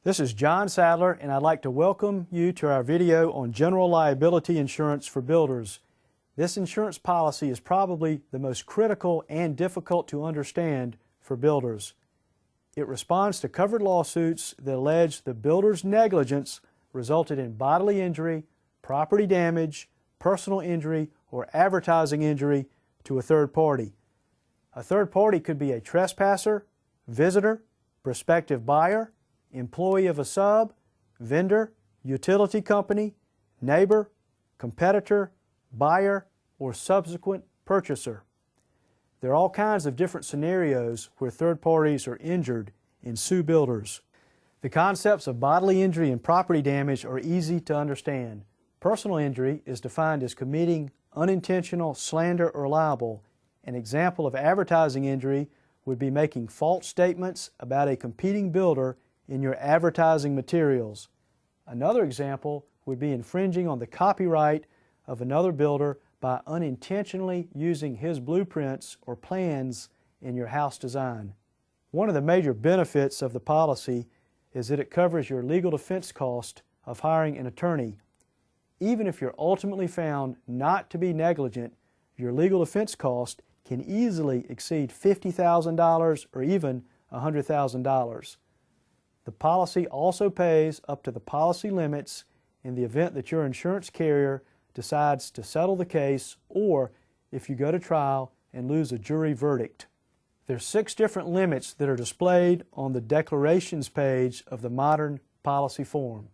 This is John Sadler, and I'd like to welcome you to our video on General Liability Insurance for Builders. This insurance policy is probably the most critical and difficult to understand for builders. It responds to covered lawsuits that allege the builder's negligence resulted in bodily injury, property damage, personal injury, or advertising injury to a third party. A third party could be a trespasser, visitor, prospective buyer, employee of a sub, vendor, utility company, neighbor, competitor, buyer, or subsequent purchaser. There are all kinds of different scenarios where third parties are injured and sue builders. The concepts of bodily injury and property damage are easy to understand. Personal injury is defined as committing unintentional slander or libel. An example of advertising injury would be making false statements about a competing builder in your advertising materials. Another example would be infringing on the copyright of another builder by unintentionally using his blueprints or plans in your house design. One of the major benefits of the policy is that it covers your legal defense cost of hiring an attorney. Even if you're ultimately found not to be negligent, your legal defense cost can easily exceed $50,000 or even $100,000. The policy also pays up to the policy limits in the event that your insurance carrier decides to settle the case or if you go to trial and lose a jury verdict. There are 6 different limits that are displayed on the declarations page of the modern policy form.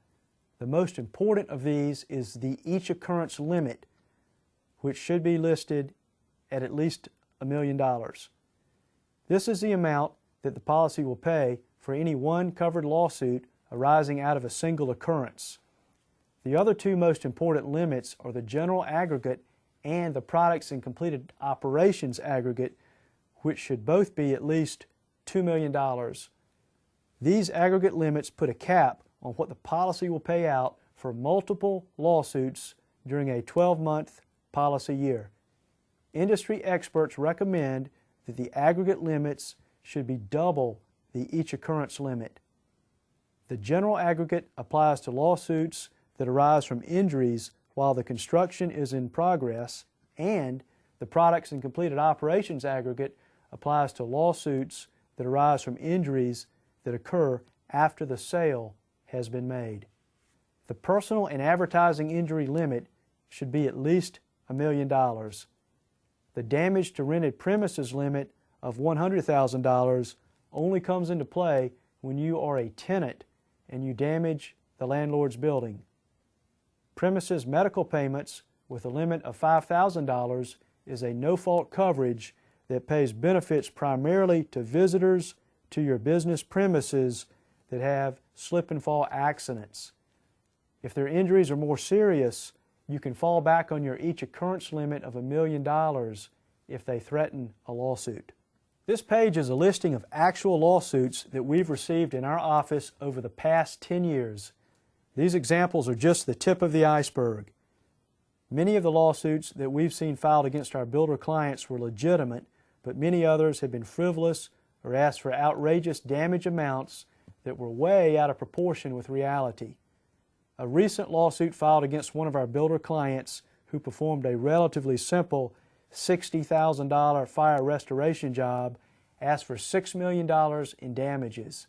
The most important of these is the each occurrence limit, which should be listed at least $1 million. This is the amount that the policy will pay for any one covered lawsuit arising out of a single occurrence. The other 2 most important limits are the general aggregate and the products and completed operations aggregate, which should both be at least $2 million. These aggregate limits put a cap on what the policy will pay out for multiple lawsuits during a 12-month policy year. Industry experts recommend that the aggregate limits should be double the each occurrence limit. The general aggregate applies to lawsuits that arise from injuries while the construction is in progress, and the products and completed operations aggregate applies to lawsuits that arise from injuries that occur after the sale has been made. The personal and advertising injury limit should be at least $1 million. The damage to rented premises limit of $100,000 only comes into play when you are a tenant and you damage the landlord's building. Premises medical payments with a limit of $5,000 is a no-fault coverage that pays benefits primarily to visitors to your business premises that have slip and fall accidents. If their injuries are more serious, you can fall back on your each occurrence limit of $1 million if they threaten a lawsuit. This page is a listing of actual lawsuits that we've received in our office over the past 10 years. These examples are just the tip of the iceberg. Many of the lawsuits that we've seen filed against our builder clients were legitimate, but many others have been frivolous or asked for outrageous damage amounts that were way out of proportion with reality. A recent lawsuit filed against one of our builder clients who performed a relatively simple $60,000 fire restoration job asked for $6 million in damages.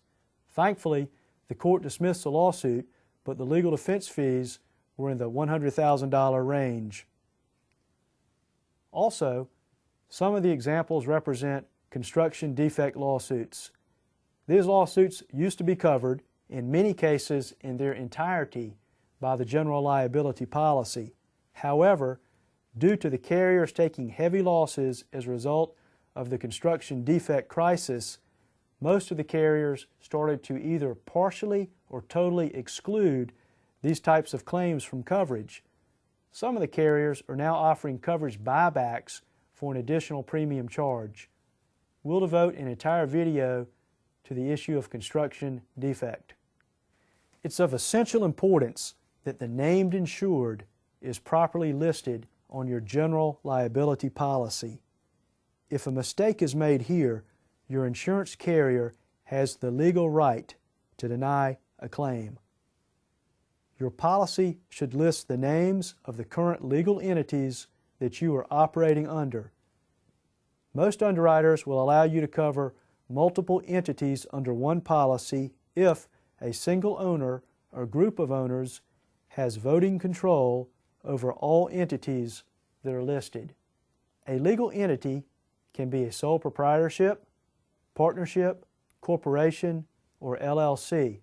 Thankfully, the court dismissed the lawsuit, but the legal defense fees were in the $100,000 range. Also, some of the examples represent construction defect lawsuits. These lawsuits used to be covered, in many cases in their entirety, by the general liability policy. However, due to the carriers taking heavy losses as a result of the construction defect crisis, most of the carriers started to either partially or totally exclude these types of claims from coverage. Some of the carriers are now offering coverage buybacks for an additional premium charge. We'll devote an entire video to the issue of construction defect. It's of essential importance that the named insured is properly listed on your general liability policy. If a mistake is made here, your insurance carrier has the legal right to deny a claim. Your policy should list the names of the current legal entities that you are operating under. Most underwriters will allow you to cover multiple entities under one policy if a single owner or group of owners has voting control over all entities that are listed. A legal entity can be a sole proprietorship, partnership, corporation, or LLC.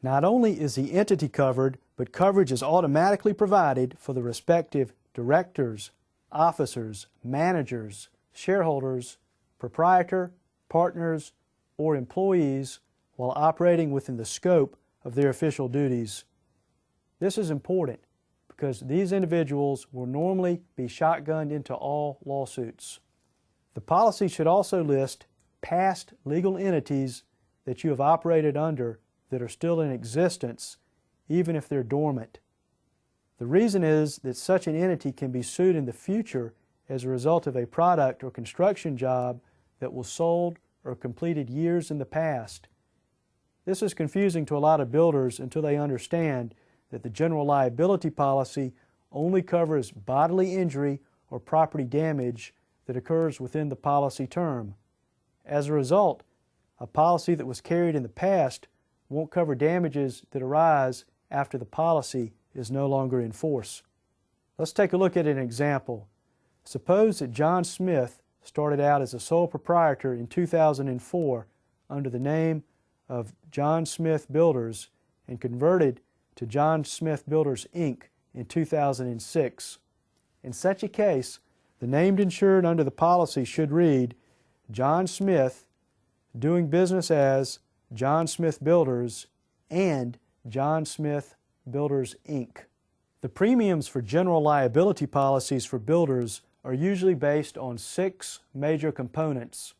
Not only is the entity covered, but coverage is automatically provided for the respective directors, officers, managers, shareholders, proprietor, partners, or employees while operating within the scope of their official duties. This is important because these individuals will normally be shotgunned into all lawsuits. The policy should also list past legal entities that you have operated under that are still in existence, even if they're dormant. The reason is that such an entity can be sued in the future as a result of a product or construction job that was sold or completed years in the past. This is confusing to a lot of builders until they understand that the general liability policy only covers bodily injury or property damage that occurs within the policy term. As a result, a policy that was carried in the past won't cover damages that arise after the policy is no longer in force. Let's take a look at an example. Suppose that John Smith started out as a sole proprietor in 2004 under the name of John Smith Builders and converted to John Smith Builders, Inc. in 2006. In such a case, the named insured under the policy should read John Smith, doing business as John Smith Builders and John Smith Builders, Inc. The premiums for general liability policies for builders are usually based on 6 major components.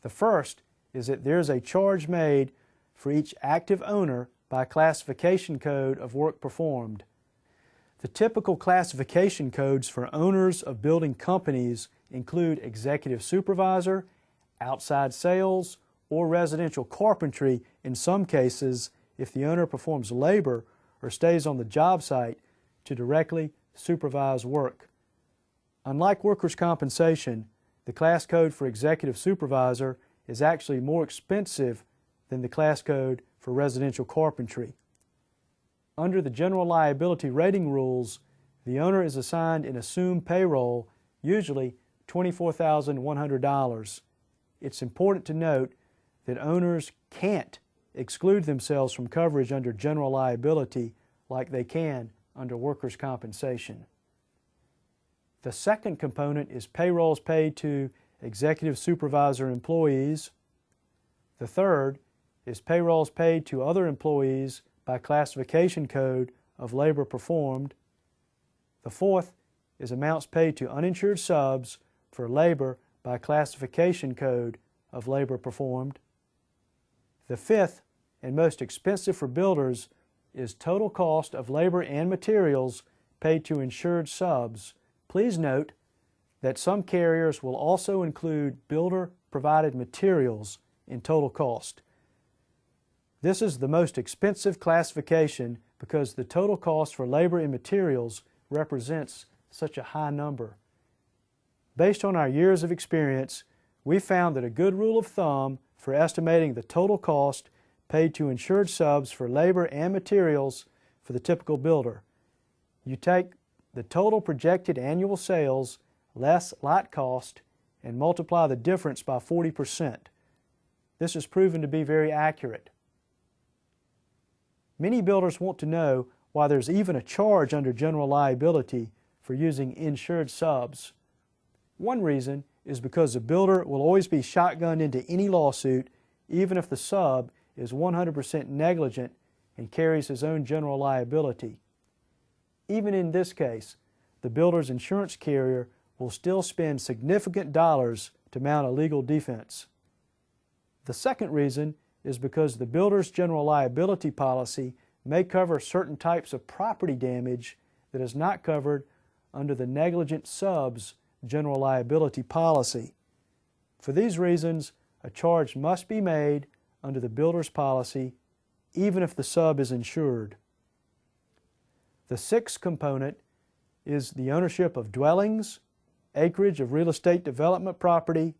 The first is that there's a charge made for each active owner by classification code of work performed. The typical classification codes for owners of building companies include executive supervisor, outside sales, or residential carpentry in some cases if the owner performs labor or stays on the job site to directly supervise work. Unlike workers' compensation, the class code for executive supervisor is actually more expensive than the class code for residential carpentry. Under the general liability rating rules, the owner is assigned an assumed payroll, usually $24,100. It's important to note that owners can't exclude themselves from coverage under general liability like they can under workers' compensation. The second component is payrolls paid to executive supervisor employees. The third is payrolls paid to other employees by classification code of labor performed. The fourth is amounts paid to uninsured subs for labor by classification code of labor performed. The fifth and most expensive for builders is total cost of labor and materials paid to insured subs. Please note that some carriers will also include builder-provided materials in total cost. This is the most expensive classification because the total cost for labor and materials represents such a high number. Based on our years of experience, we found that a good rule of thumb for estimating the total cost paid to insured subs for labor and materials for the typical builder. You take the total projected annual sales less lot cost and multiply the difference by 40%. This is proven to be very accurate. Many builders want to know why there's even a charge under general liability for using insured subs. One reason is because the builder will always be shotgunned into any lawsuit even if the sub is 100% negligent and carries his own general liability. Even in this case, the builder's insurance carrier will still spend significant dollars to mount a legal defense. The second reason is because the builder's general liability policy may cover certain types of property damage that is not covered under the negligent sub's general liability policy. For these reasons, a charge must be made under the builder's policy even if the sub is insured. The sixth component is the ownership of dwellings, acreage of real estate development property,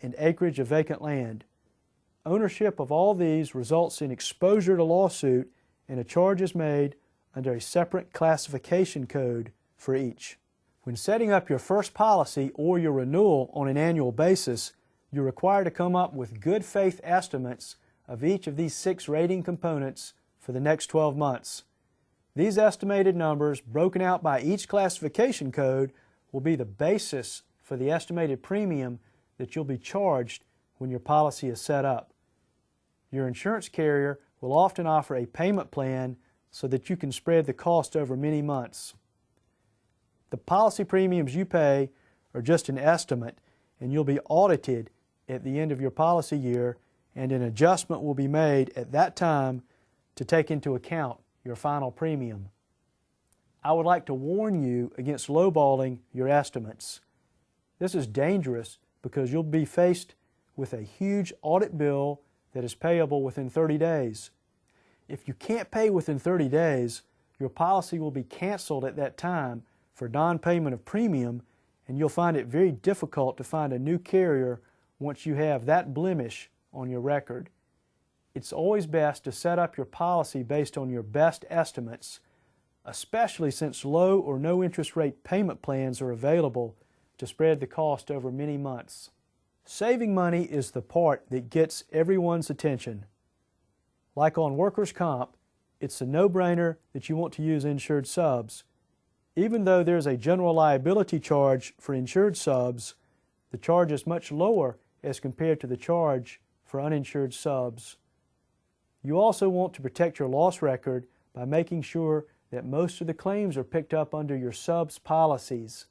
and acreage of vacant land. Ownership of all these results in exposure to lawsuit, and a charge is made under a separate classification code for each. When setting up your first policy or your renewal on an annual basis, you're required to come up with good faith estimates of each of these 6 rating components for the next 12 months. These estimated numbers, broken out by each classification code, will be the basis for the estimated premium that you'll be charged when your policy is set up. Your insurance carrier will often offer a payment plan so that you can spread the cost over many months. The policy premiums you pay are just an estimate, and you'll be audited at the end of your policy year, and an adjustment will be made at that time to take into account your final premium. I would like to warn you against lowballing your estimates. This is dangerous because you'll be faced with a huge audit bill that is payable within 30 days. If you can't pay within 30 days, your policy will be canceled at that time for non-payment of premium, and you'll find it very difficult to find a new carrier once you have that blemish on your record. It's always best to set up your policy based on your best estimates, especially since low or no interest rate payment plans are available to spread the cost over many months. Saving money is the part that gets everyone's attention. Like on workers' comp, it's a no-brainer that you want to use insured subs. Even though there's a general liability charge for insured subs, the charge is much lower as compared to the charge for uninsured subs. You also want to protect your loss record by making sure that most of the claims are picked up under your subs policies.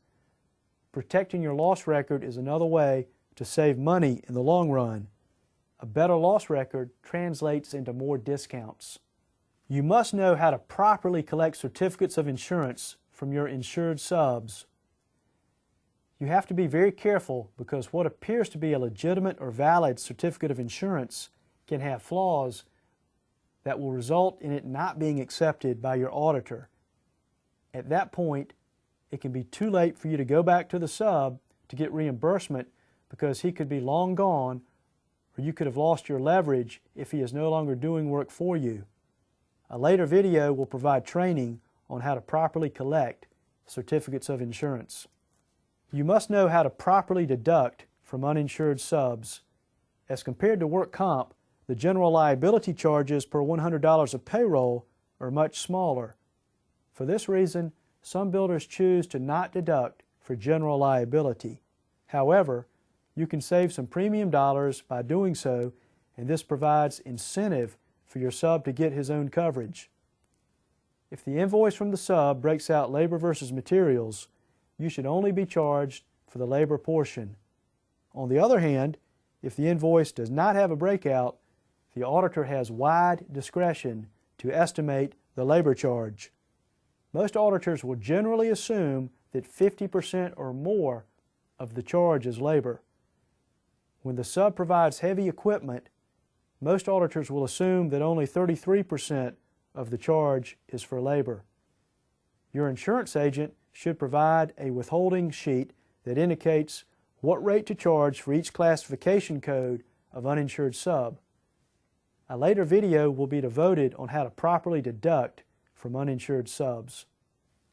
Protecting your loss record is another way to save money in the long run. A better loss record translates into more discounts. You must know how to properly collect certificates of insurance from your insured subs. You have to be very careful because what appears to be a legitimate or valid certificate of insurance can have flaws that will result in it not being accepted by your auditor. At that point, it can be too late for you to go back to the sub to get reimbursement because he could be long gone, or you could have lost your leverage if he is no longer doing work for you. A later video will provide training on how to properly collect certificates of insurance. You must know how to properly deduct from uninsured subs. As compared to work comp, the general liability charges per $100 of payroll are much smaller. For this reason, some builders choose to not deduct for general liability. However, you can save some premium dollars by doing so, and this provides incentive for your sub to get his own coverage. If the invoice from the sub breaks out labor versus materials, you should only be charged for the labor portion. On the other hand, if the invoice does not have a breakout, the auditor has wide discretion to estimate the labor charge. Most auditors will generally assume that 50% or more of the charge is labor. When the sub provides heavy equipment, most auditors will assume that only 33% of the charge is for labor. Your insurance agent should provide a withholding sheet that indicates what rate to charge for each classification code of uninsured sub. A later video will be devoted on how to properly deduct from uninsured subs.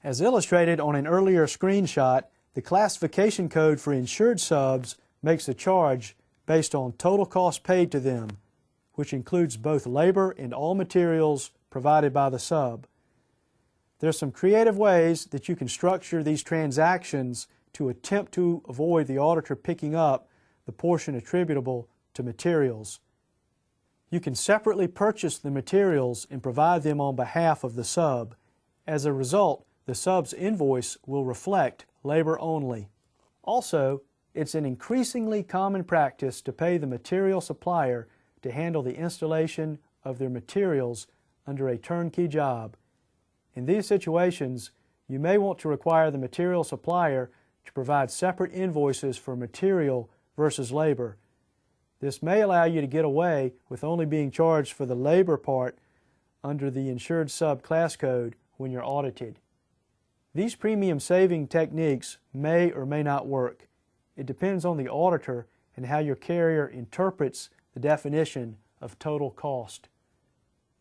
As illustrated on an earlier screenshot, the classification code for insured subs makes the charge based on total cost paid to them, which includes both labor and all materials provided by the sub. There's some creative ways that you can structure these transactions to attempt to avoid the auditor picking up the portion attributable to materials. You can separately purchase the materials and provide them on behalf of the sub. As a result, the sub's invoice will reflect labor only. Also, it's an increasingly common practice to pay the material supplier to handle the installation of their materials under a turnkey job. In these situations, you may want to require the material supplier to provide separate invoices for material versus labor. This may allow you to get away with only being charged for the labor part under the Insured subclass code when you're audited. These premium saving techniques may or may not work. It depends on the auditor and how your carrier interprets the definition of total cost.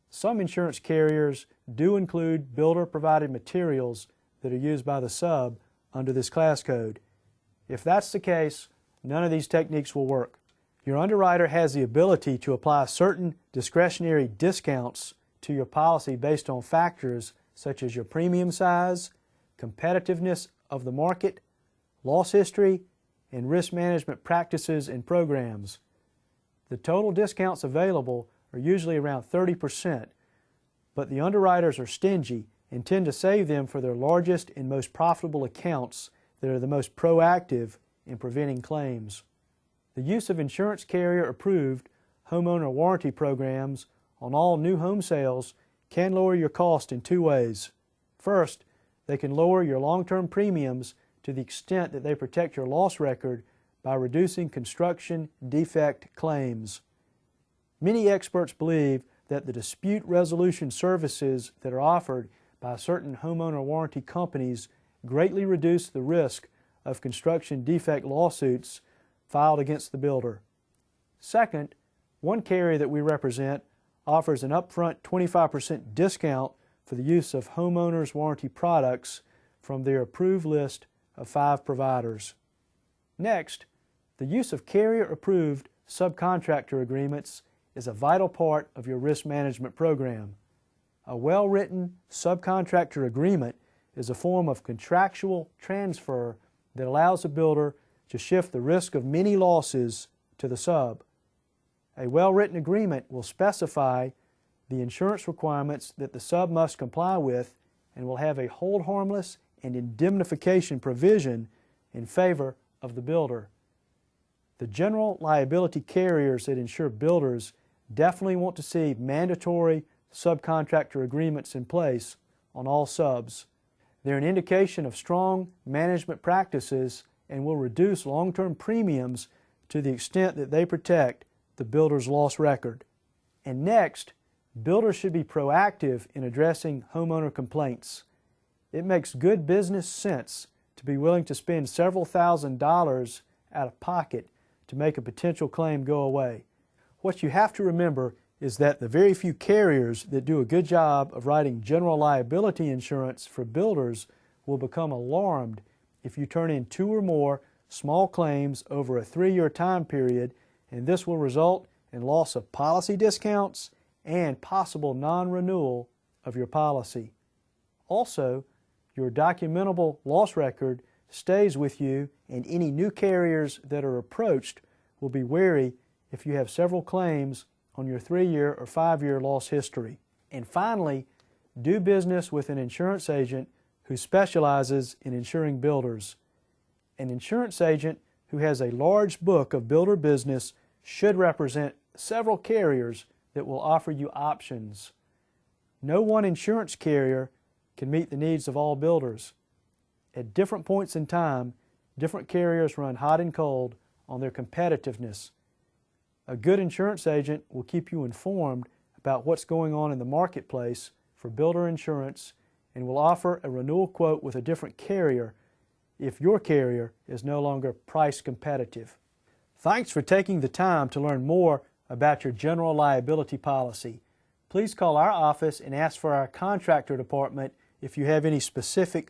Some insurance carriers do include builder-provided materials that are used by the sub under this class code. If that's the case, none of these techniques will work. Your underwriter has the ability to apply certain discretionary discounts to your policy based on factors such as your premium size, competitiveness of the market, loss history, and risk management practices and programs. The total discounts available are usually around 30%, but the underwriters are stingy and tend to save them for their largest and most profitable accounts that are the most proactive in preventing claims. The use of insurance carrier approved homeowner warranty programs on all new home sales can lower your cost in two ways. First, they can lower your long-term premiums to the extent that they protect your loss record by reducing construction defect claims. Many experts believe that the dispute resolution services that are offered by certain homeowner warranty companies greatly reduce the risk of construction defect lawsuits filed against the builder. Second, one carrier that we represent offers an upfront 25% discount for the use of homeowners warranty products from their approved list of 5 providers. Next, the use of carrier-approved subcontractor agreements is a vital part of your risk management program. A well-written subcontractor agreement is a form of contractual transfer that allows the builder to shift the risk of many losses to the sub. A well-written agreement will specify the insurance requirements that the sub must comply with and will have a hold harmless and indemnification provision in favor of the builder. The general liability carriers that insure builders definitely want to see mandatory subcontractor agreements in place on all subs. They're an indication of strong management practices and will reduce long-term premiums to the extent that they protect the builder's loss record. And next, builders should be proactive in addressing homeowner complaints. It makes good business sense to be willing to spend several $1,000s out of pocket to make a potential claim go away. What you have to remember is that the very few carriers that do a good job of writing general liability insurance for builders will become alarmed if you turn in 2 or more small claims over a 3-year time period, and this will result in loss of policy discounts and possible non-renewal of your policy. Also, your documentable loss record stays with you, and any new carriers that are approached will be wary if you have several claims on your 3-year or 5-year loss history. And finally, do business with an insurance agent who specializes in insuring builders. An insurance agent who has a large book of builder business should represent several carriers that will offer you options. No one insurance carrier can meet the needs of all builders. At different points in time, different carriers run hot and cold on their competitiveness. A good insurance agent will keep you informed about what's going on in the marketplace for builder insurance and will offer a renewal quote with a different carrier if your carrier is no longer price competitive. Thanks for taking the time to learn more about your general liability policy. Please call our office and ask for our contractor department if you have any specific